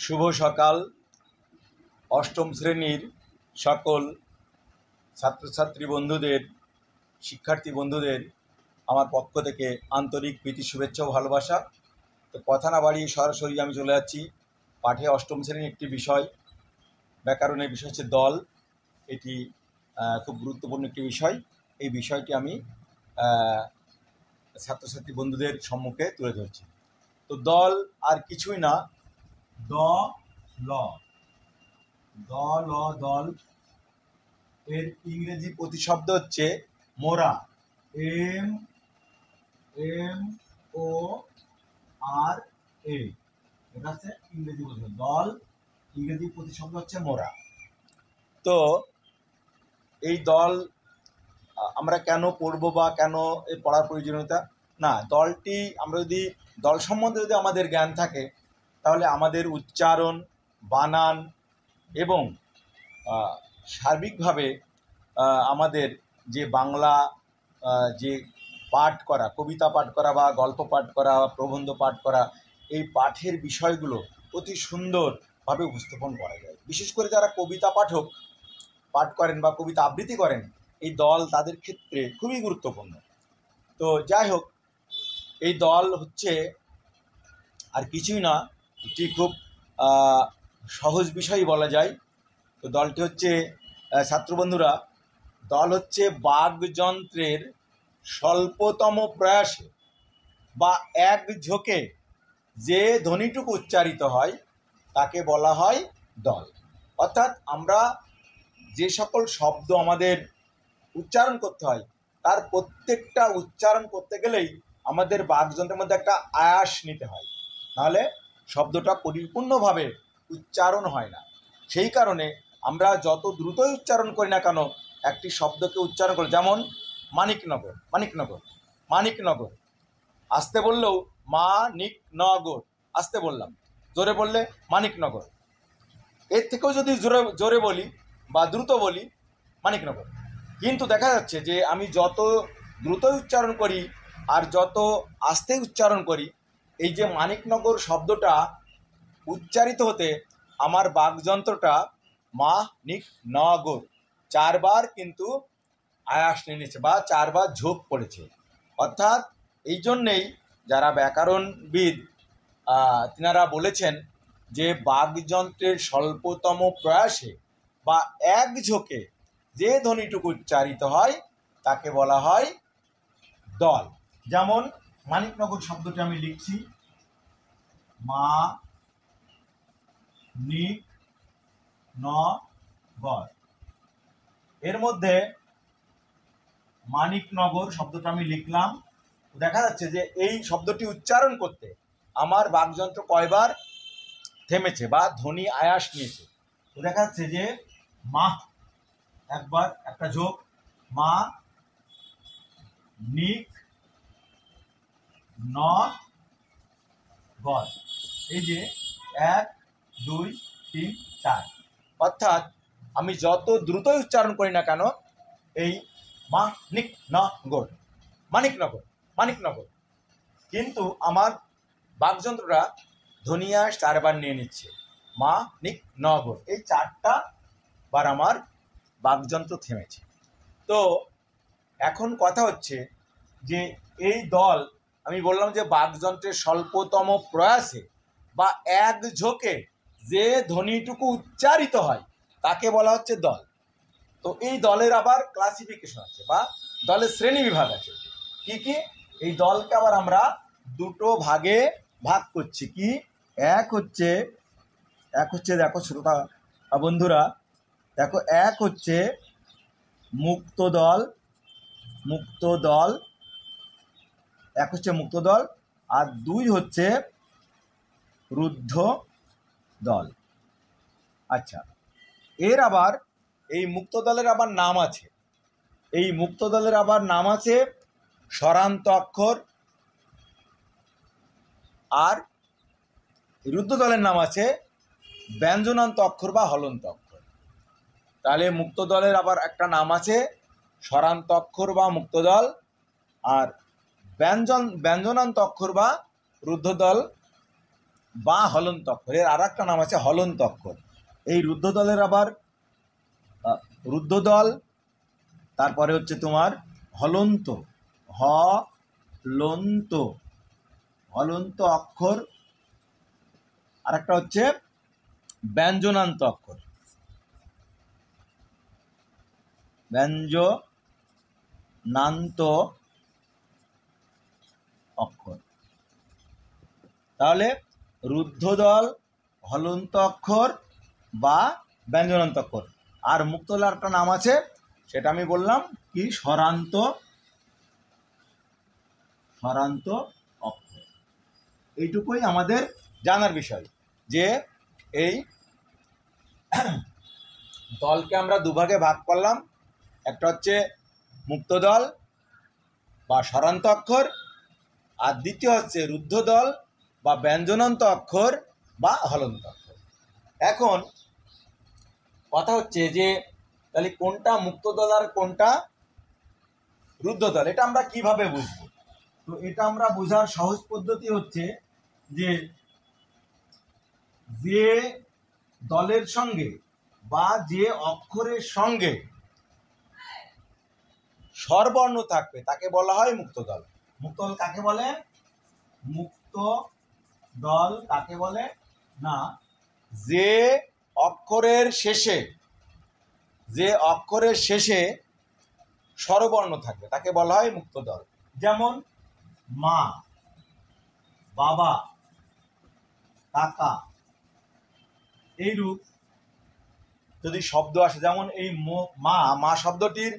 শুভ সকাল। অষ্টম শ্রেণীর সকল ছাত্রছাত্রী বন্ধুদের, শিক্ষার্থী বন্ধুদের আমার পক্ষ থেকে আন্তরিক প্রীতি, শুভেচ্ছা ও ভালোবাসা। তো কথা না বাড়িয়ে সরাসরি আমি চলে যাচ্ছি পাঠে। অষ্টম শ্রেণীর একটি বিষয়, ব্যাকরণের বিষয় হচ্ছে দল। এটি খুব গুরুত্বপূর্ণ একটি বিষয়। এই বিষয়টি আমি ছাত্রছাত্রী বন্ধুদের সম্মুখে তুলে ধরছি। তো দল আর কিছুই না, দ ল দল। এর ইংরেজি প্রতিশব্দ হচ্ছে মোরা, এম এম ও আর এ। এটা হচ্ছে ইংরেজি প্রতিশব্দ। দল ইংরেজি প্রতিশব্দ হচ্ছে মোরা। তো এই দল আমরা কেন পড়বো বা কেন এই পড়ার প্রয়োজনীয়তা? না, দলটি আমরা যদি দল সম্বন্ধে যদি আমাদের জ্ঞান থাকে, তাহলে আমাদের উচ্চারণ, বানান এবং সার্বিকভাবে আমাদের যে বাংলা যে পাঠ করা, কবিতা পাঠ করা বা গল্প পাঠ করা, প্রবন্ধ পাঠ করা, এই পাঠের বিষয়গুলো অতি সুন্দরভাবে উপস্থাপন করা যায়। বিশেষ করে যারা কবিতা পাঠ করেন বা কবিতা আবৃত্তি করেন, এই দল তাদের ক্ষেত্রে খুবই গুরুত্বপূর্ণ। তো যাই হোক, এই দল হচ্ছে আর কিছুই না, এটি খুব সহজ বিষয়ই বলা যায়। তো দলটি হচ্ছে, ছাত্রবন্ধুরা, দল হচ্ছে বাকযন্ত্রের স্বল্পতম প্রয়াসে বা এক ঝোঁকে যে ধ্বনিটুকু উচ্চারিত হয় তাকে বলা হয় দল। অর্থাৎ আমরা যে সকল শব্দ আমাদের উচ্চারণ করতে হয়, তার প্রত্যেকটা উচ্চারণ করতে গেলেই আমাদের বাকযন্ত্রের মধ্যে একটা আয়াস নিতে হয়, নাহলে শব্দটা পরিপূর্ণভাবে উচ্চারণ হয় না। সেই কারণে আমরা যত দ্রুতই উচ্চারণ করি না কেন, একটি শব্দকে উচ্চারণ করি, যেমন মানিকনগর, মানিকনগর আসতে বললেও মানিকনগর আসতে বললাম, জোরে বললে মানিকনগর। এর থেকেও যদি জোরে বলি বা দ্রুত বলি, মানিকনগর। কিন্তু দেখা যাচ্ছে যে আমি যত দ্রুতই উচ্চারণ করি আর যত আস্তে উচ্চারণ করি, এই যে মানিকনগর শব্দটা উচ্চারিত হতে আমার বাকযন্ত্রটা মানিকনগর 4 বার কিন্তু আয়াস নিয়ে নিচ্ছে বা 4 বার ঝোঁক পড়েছে। অর্থাৎ এই জন্যেই যারা ব্যাকরণবিদ তিনারা বলেছেন যে বাকযন্ত্রের স্বল্পতম প্রয়াসে বা এক ঝোঁকে যে ধ্বনিটুকু উচ্চারিত হয় তাকে বলা হয় দল। যেমন মানিকনগর শব্দটি আমি লিখছি, মা নিক ন গর। এর মধ্যে মানিকনগর শব্দটা আমি লিখলাম। দেখা যাচ্ছে যে এই শব্দটি উচ্চারণ করতে আমার বাকযন্ত্র কয়বার থেমেছে বা ধ্বনি আয়াস নিয়েছে। তো দেখা যাচ্ছে যে মা একবার, একটা যোগ, মা নিক ন গর। এই যে 1 2 3 4। অর্থাৎ আমি যত দ্রুতই উচ্চারণ করি না কেন, এই মানিকনগর কিন্তু আমার বাকযন্ত্রটা ধ্বনি আয়াস 4 বার নিয়ে নিচ্ছে, মানিকনগর। এই 4টা বার আমার বাকযন্ত্র থেমেছে। তো এখন কথা হচ্ছে যে এই দল, আমি বললাম যে বাকযন্ত্রের স্বল্পতম প্রয়াসে বা এক ঝোঁকে যে ধ্বনিটুকু উচ্চারিত হয় তাকে বলা হচ্ছে দল। তো এই দলের আবার ক্লাসিফিকেশন আছে বা দলের শ্রেণী বিভাগ আছে। কি কি? এই দলকে আবার আমরা দুটো ভাগে ভাগ করছি। কি? এক হচ্ছে দেখো শ্রোতা বন্ধুরা, দেখো, এক হচ্ছে মুক্ত দল, আর 2 হচ্ছে রুদ্ধ দল। আচ্ছা, এর আবার এই মুক্ত দলের আবার নাম আছে। এই মুক্ত দলের আবার নাম আছে স্বরান্ত অক্ষর, আর রুদ্ধ দলের নাম আছে ব্যঞ্জনান্ত অক্ষর বা হলন্ত অক্ষর। তাহলে মুক্ত দলের আবার একটা নাম আছে স্বরান্ত অক্ষর বা মুক্ত দল, আর ব্যঞ্জনান্ত অক্ষর বা রুদ্ধ দল বা হলন্ত অক্ষর। এর আর একটা নাম আছে হলন্ত অক্ষর। এই রুদ্ধদলের আবার রুদ্ধদল, তারপরে হচ্ছে তোমার হলন্ত, হলন্ত, হলন্ত অক্ষর, আর একটা হচ্ছে ব্যঞ্জনান্ত অক্ষর, ব্যঞ্জনান্ত অক্ষর। তাহলে রুদ্ধদল, হলন্ত অক্ষর বা ব্যঞ্জনান্ত অক্ষর। আর মুক্তদলের একটা নাম আছে, সেটা আমি বললাম কি, স্বরান্ত, স্বরান্ত অক্ষর। এইটুকুই আমাদের জানার বিষয়, যে এই দলকে আমরা দুভাগে ভাগ করলাম। একটা হচ্ছে মুক্তদল বা স্বরান্ত অক্ষর, আর দ্বিতীয় হচ্ছে রুদ্ধদল বা ব্যঞ্জনান্ত অক্ষর বা হলন্ত অক্ষর। এখন কথা হচ্ছে যে তাহলে কোনটা মুক্তদল আর কোনটা রুদ্ধদল, এটা আমরা কিভাবে বুঝবো? তো এটা আমরা বোঝার সহজ পদ্ধতি হচ্ছে যে যে দলের সঙ্গে বা যে অক্ষরের সঙ্গে স্বরবর্ণ থাকবে তাকে বলা হয় মুক্তদল। মুক্তদল কাকে বলে? মুক্ত দল কাকে বলে না, যে অক্ষরের শেষে, যে অক্ষরের শেষে স্বরবর্ণ থাকবে তাকে বলা হয় মুক্তদল। যেমন মা, বাবা, কাকা, এইরূপ যদি শব্দ আসে, যেমন এই মা, মা শব্দটির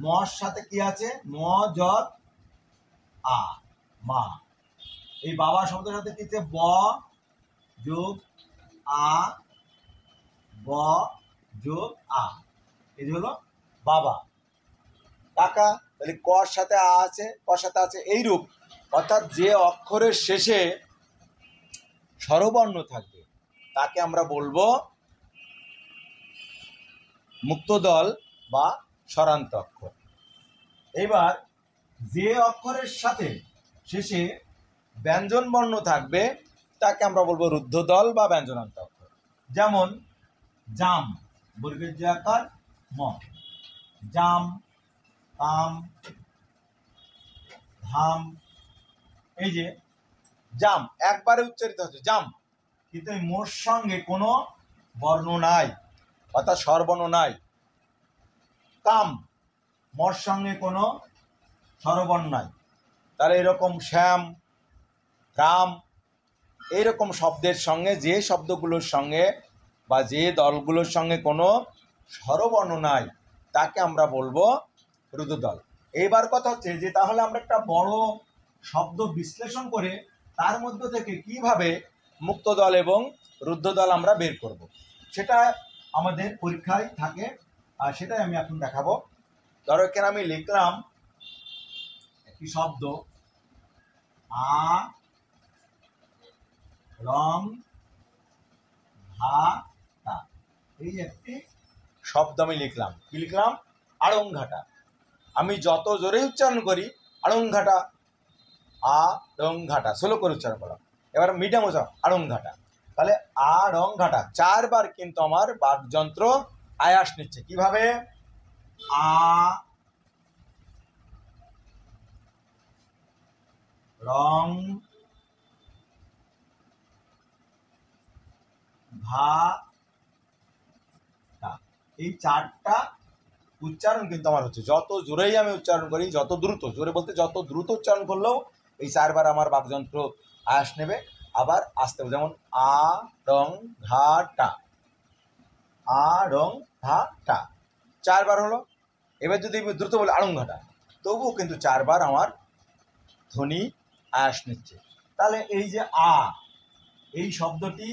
মর সাথে কি আছে? ম যত আ, মা। এই বাবা শব্দের সাথে কি আছে? ব যোগ আ, ব যোগ আ, এই হলো বাবা। কাকা, তাহলে কর সাথে আ আছে, কর সাথে আছে, এইরূপ। অর্থাৎ যে অক্ষরের শেষে স্বরবর্ণ থাকবে তাকে আমরা বলবো মুক্তদল বা স্বরান্ত অক্ষর। এবার যে অক্ষরের সাথে শেষে ব্যঞ্জন বর্ণ থাকবে তাকে আমরা বলবো রুদ্ধদল বা ব্যঞ্জনান্ত অক্ষর। যেমন জাম, বর্গের যে আকার ম, জাম, কাম, ধাম। এই যে জাম একবারে উচ্চারিত হচ্ছে জাম, কিন্তু এই মোর সঙ্গে কোনো বর্ণ নাই, অর্থাৎ স্বরবর্ণ নাই। কাম, মোর সঙ্গে কোনো স্বরবর্ণ নাই। তাহলে এরকম শ্যাম, রাম, এইরকম শব্দের সঙ্গে, যে শব্দগুলোর সঙ্গে বা যে দলগুলোর সঙ্গে কোনো স্বরবর্ণ নাই তাকে আমরা বলবো রুদ্ধদল। এইবার কথা হচ্ছে যে তাহলে আমরা একটা বড় শব্দ বিশ্লেষণ করে তার মধ্য থেকে কিভাবে মুক্তদল এবং রুদ্ধদল আমরা বের করব, সেটা আমাদের পরীক্ষায় থাকে, আর সেটাই আমি এখন দেখাবো। ধরো এখানে আমি লিখলাম একটি শব্দ আ রং ঘাটা, এই একটি শব্দ আমি লিখলাম। কি লিখলাম? আড়ংঘাটা। আমি যত জোরে উচ্চারণ করি আড়ংঘাটা, আ রং ঘাটা, স্লো করে উচ্চারণ করলাম। এবার মিডিয়াম উচ্চারণ আড়ংঘাটা। তাহলে আ রং ঘাটা 4 বার কিন্তু আমার বাকযন্ত্র আয়াস নিচ্ছে। কিভাবে? আ রং ঘাটা, এই 4টা উচ্চারণ কিন্তু আমার হচ্ছে। যত জোরেই আমি উচ্চারণ করি, যত দ্রুত, জোরে বলতে যত দ্রুত উচ্চারণ করলেও এই 4 বার আমার বাকযন্ত্র আয়াস নেবে। আবার আসতে হবে, যেমন আ রং ঘাটা, আ রং ঘাটা 4 বার হলো। এবার যদি দ্রুত বলে আড়ংঘাটা, তবুও কিন্তু 4 বার আমার ধ্বনি আয়াস নিচ্ছে। তাহলে এই যে আ, এই শব্দটি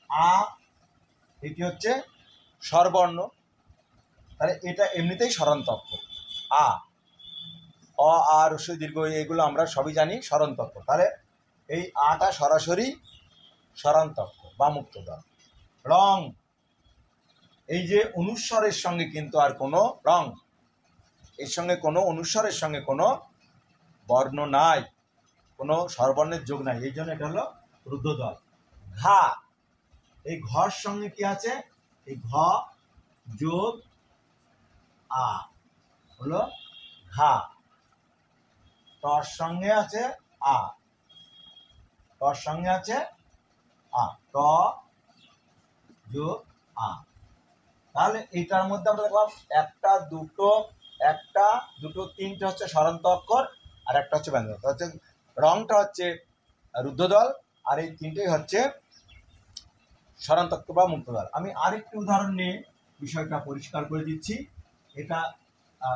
আ, এটি হচ্ছে স্বরবর্ণ, তাহলে এটা এমনিতেই স্বরান্ত অক্ষর। আ, অ, আ, হ্রস্ব দীর্ঘ এগুলো আমরা সবই জানি স্বরান্ত অক্ষর। তাহলে এই আটা সরাসরি স্বরান্ত অক্ষর বা মুক্তদল। রং, এই যে অনুস্বরের সঙ্গে কিন্তু আর কোনো রং, এর সঙ্গে কোনো অনুস্বরের সঙ্গে কোনো বর্ণ নাই, কোনো স্বরবর্ণের যোগ নাই, এই জন্য এটা হলো রুদ্ধদল। ঘা, এই ঘর সঙ্গে কি আছে, এই ঘ যোগ আ হলো ঘা। টর সঙ্গে আছে আ, টর সঙ্গে আছে আ, ট যোগ আ। তাহলে এটার মধ্যে আমরা দেখলাম একটা দুটো তিনটে হচ্ছে স্বরান্ত অক্ষর, আর একটা হচ্ছে ব্যঞ্জন অক্ষর। হচ্ছে রংটা হচ্ছে রুদ্ধদল, আর এই তিনটেই হচ্ছে স্বরান্ত অক্ষর বা মুক্তদল। আমি আরেকটি উদাহরণ নিয়ে বিষয়টা পরিষ্কার করে দিচ্ছি। এটা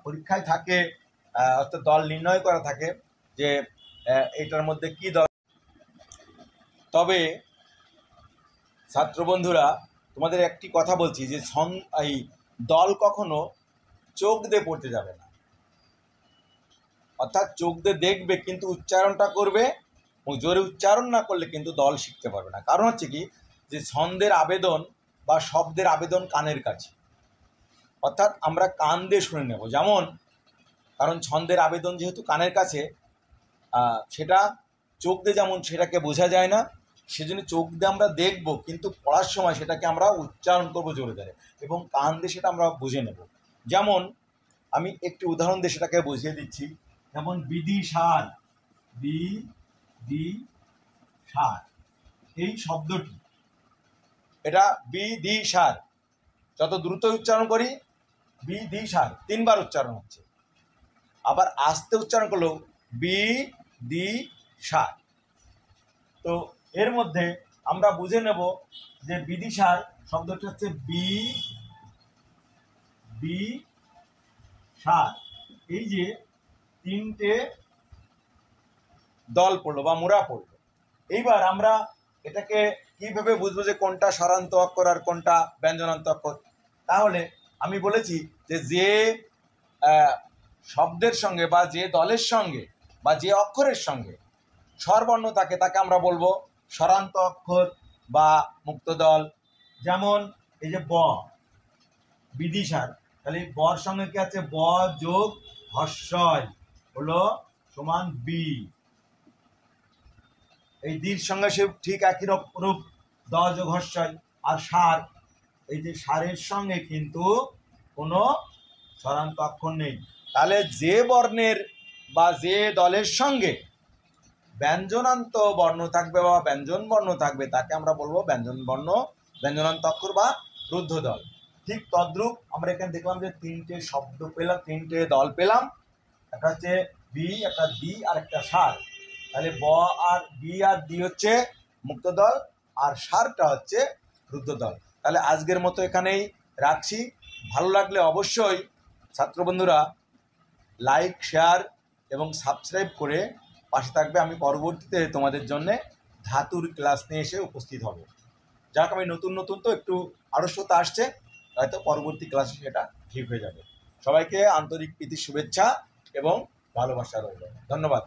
পরীক্ষায় থাকে, অর্থাৎ দল নির্ণয় করা থাকে যে এটার মধ্যে কি দল। তবে ছাত্র বন্ধুরা, তোমাদের একটি কথা বলছি যে এই দল কখনো চোখ দিয়ে পড়তে যাবে না, অর্থাৎ চোখ দিয়ে দেখবে কিন্তু উচ্চারণটা করবে, জোরে উচ্চারণ না করলে কিন্তু দল শিখতে পারবে না। কারণ হচ্ছে কি, যে ছন্দের আবেদন বা শব্দের আবেদন কানের কাছে, অর্থাৎ আমরা কান দিয়ে শুনে নেব। যেমন, কারণ ছন্দের আবেদন যেহেতু কানের কাছে, সেটা চোখ দিয়ে যেমন সেটাকে বোঝা যায় না, সেজন্য চোখ দিয়ে আমরা দেখব কিন্তু পড়ার সময় সেটাকে আমরা উচ্চারণ করবো জোরে জোরে, এবং কান দিয়ে সেটা আমরা বুঝে নেব। যেমন আমি একটি উদাহরণ দিয়ে সেটাকে বুঝিয়ে দিচ্ছি। যেমন বিদিশার, বিদিশার এই শব্দটি, এটা বিদিশার, যত দ্রুত উচ্চারণ করি বিদিশার 3 বার উচ্চারণ হচ্ছে, আবার আস্তে উচ্চারণ করলেও বিদিশার। তো এর মধ্যে আমরা বুঝে নেব যে বিদিশার শব্দটি হচ্ছে বিদিশার। এই যে তিনটে দল পড়লো বা মোড়া পড়লো, এইবার আমরা এটাকে কিভাবে বুঝবো যে কোনটা স্বরান্ত অক্ষর আর কোনটা ব্যঞ্জনান্ত অক্ষর? তাহলে আমি বলেছি যে শব্দের সঙ্গে বা যে দলের সঙ্গে বা যে অক্ষরের সঙ্গে স্বরবর্ণ থাকে তাকে আমরা বলবো স্বরান্ত অক্ষর বা মুক্তদল। যেমন এই যে ব, বিদিশার, তাহলে বর সঙ্গে কি আছে, ব যোগ হর্ষয় হলো সমান বি। এই দির সঙ্গে সে ঠিক একই রূপ, দ যোগ হর্ষয়। আর সার, এই যে সারের সঙ্গে কিন্তু কোনো স্বরান্ত অক্ষর নেই। তাহলে যে বর্ণের বা যে দলের সঙ্গে ব্যঞ্জনান্ত বর্ণ থাকবে বা ব্যঞ্জন বর্ণ থাকবে তাকে আমরা বলবো ব্যঞ্জনান্ত অক্ষর বা রুদ্ধদল। ঠিক তদ্রূপ আমরা এখানে দেখলাম যে তিনটে শব্দ পেলাম, তিনটে দল পেলাম, একটা হচ্ছে বি, একটা দি, আর একটা সার। তাহলে ব আর বি আর দি হচ্ছে মুক্তদল, আর সারটা হচ্ছে রুদ্ধদল। তাহলে আজকের মতো এখানেই রাখছি। ভালো লাগলে অবশ্যই ছাত্র বন্ধুরা লাইক, শেয়ার এবং সাবস্ক্রাইব করে পাশে থাকবে। আমি পরবর্তীতে তোমাদের জন্য ধাতুর ক্লাস নিয়ে এসে উপস্থিত হব। যাক, আমি নতুন তো একটু আড়ষ্টতা আসছে, হয়তো পরবর্তী ক্লাসে সেটা ঠিক হয়ে যাবে। সবাইকে আন্তরিক প্রীতি শুভেচ্ছা এবং ভালোবাসা রইল। ধন্যবাদ।